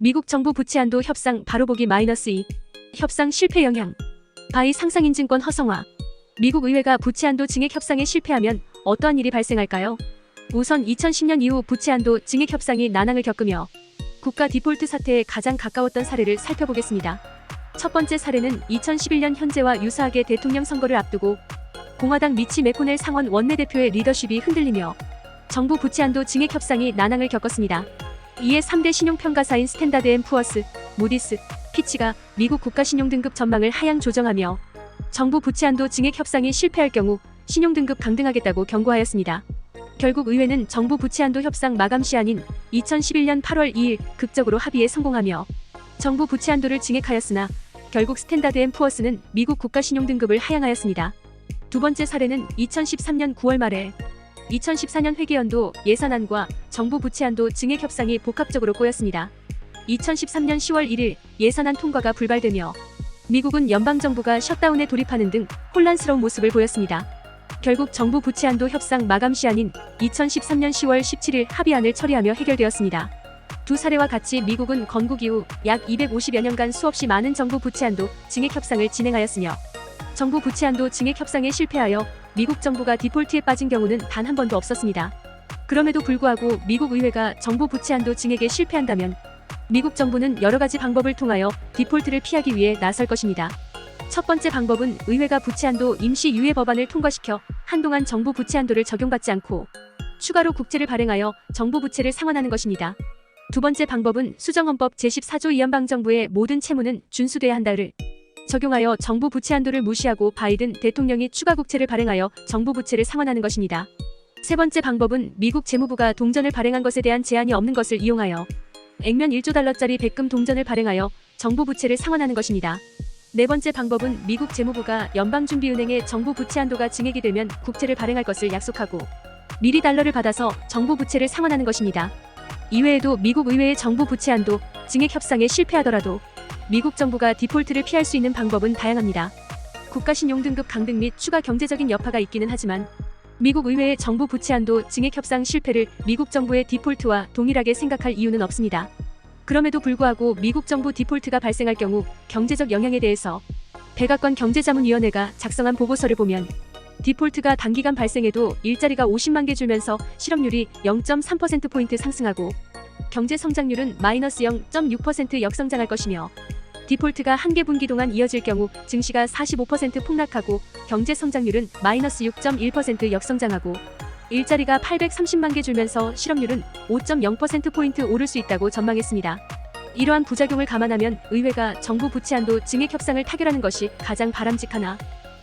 미국 정부 부채 한도 협상 바로 보기 -2. 협상 실패 영향. 바이 상상인증권 허성화. 미국 의회가 부채 한도 증액 협상에 실패하면 어떠한 일이 발생할까요? 우선 2010년 이후 부채 한도 증액 협상이 난항을 겪으며 국가 디폴트 사태에 가장 가까웠던 사례를 살펴보겠습니다. 첫 번째 사례는 2011년 현재와 유사하게 대통령 선거를 앞두고 공화당 미치 매코넬 상원 원내대표의 리더십이 흔들리며 정부 부채 한도 증액 협상이 난항을 겪었습니다. 이에 3대 신용평가사인 스탠다드 앤 푸어스, 무디스, 피치가 미국 국가신용등급 전망을 하향 조정하며 정부 부채 한도 증액 협상이 실패할 경우 신용등급 강등하겠다고 경고하였습니다. 결국 의회는 정부 부채 한도 협상 마감 시한인 2011년 8월 2일 극적으로 합의에 성공하며 정부 부채 한도를 증액하였으나 결국 스탠다드 앤 푸어스는 미국 국가신용등급을 하향하였습니다. 두 번째 사례는 2013년 9월 말에 2014년 회계연도 예산안과 정부 부채 한도 증액 협상이 복합적으로 꼬였습니다. 2013년 10월 1일 예산안 통과가 불발되며 미국은 연방정부가 셧다운에 돌입하는 등 혼란스러운 모습을 보였습니다. 결국 정부 부채 한도 협상 마감 시한인 2013년 10월 17일 합의안을 처리하며 해결되었습니다. 두 사례와 같이 미국은 건국 이후 약 250여 년간 수없이 많은 정부 부채 한도 증액 협상을 진행하였으며 정부 부채 한도 증액 협상에 실패하여 미국 정부가 디폴트에 빠진 경우는 단 한 번도 없었습니다. 그럼에도 불구하고 미국 의회가 정부 부채 한도 증액에 실패한다면 미국 정부는 여러 가지 방법을 통하여 디폴트를 피하기 위해 나설 것입니다. 첫 번째 방법은 의회가 부채 한도 임시 유예 법안을 통과시켜 한동안 정부 부채 한도를 적용받지 않고 추가로 국채를 발행하여 정부 부채를 상환하는 것입니다. 두 번째 방법은 수정헌법 제14조 이연방정부의 모든 채무는 준수돼야 한다를 적용하여 정부 부채 한도를 무시하고 바이든 대통령이 추가 국채를 발행하여 정부 부채를 상환하는 것입니다. 세 번째 방법은 미국 재무부가 동전을 발행한 것에 대한 제한이 없는 것을 이용하여 액면 1조 달러짜리 백금 동전을 발행하여 정부 부채를 상환하는 것입니다. 네 번째 방법은 미국 재무부가 연방준비은행의 정부 부채 한도가 증액이 되면 국채를 발행할 것을 약속하고 미리 달러를 받아서 정부 부채를 상환하는 것입니다. 이외에도 미국 의회의 정부 부채 한도 증액 협상에 실패하더라도 미국 정부가 디폴트를 피할 수 있는 방법은 다양합니다. 국가신용등급 강등 및 추가 경제적인 여파가 있기는 하지만 미국 의회의 정부 부채 한도 증액 협상 실패를 미국 정부의 디폴트와 동일하게 생각할 이유는 없습니다. 그럼에도 불구하고 미국 정부 디폴트가 발생할 경우 경제적 영향에 대해서 백악관 경제자문위원회가 작성한 보고서를 보면 디폴트가 단기간 발생해도 일자리가 50만 개 줄면서 실업률이 0.3%포인트 상승하고 경제 성장률은 -0.6% 역성장할 것이며 디폴트가 한 개 분기 동안 이어질 경우 증시가 45% 폭락하고 경제 성장률은 -6.1% 역성장하고 일자리가 830만 개 줄면서 실업률은 5.0%포인트 오를 수 있다고 전망했습니다. 이러한 부작용을 감안하면 의회가 정부 부채 한도 증액 협상을 타결하는 것이 가장 바람직하나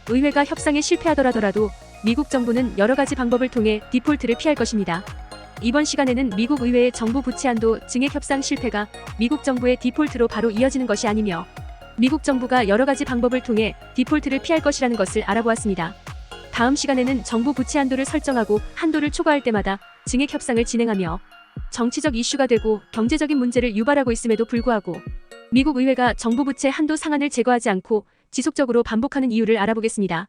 의회가 협상에 실패하더라도 미국 정부는 여러 가지 방법을 통해 디폴트를 피할 것입니다. 이번 시간에는 미국 의회의 정부 부채 한도 증액 협상 실패가 미국 정부의 디폴트로 바로 이어지는 것이 아니며 미국 정부가 여러 가지 방법을 통해 디폴트를 피할 것이라는 것을 알아보았습니다. 다음 시간에는 정부 부채 한도를 설정하고 한도를 초과할 때마다 증액 협상을 진행하며 정치적 이슈가 되고 경제적인 문제를 유발하고 있음에도 불구하고 미국 의회가 정부 부채 한도 상한을 제거하지 않고 지속적으로 반복하는 이유를 알아보겠습니다.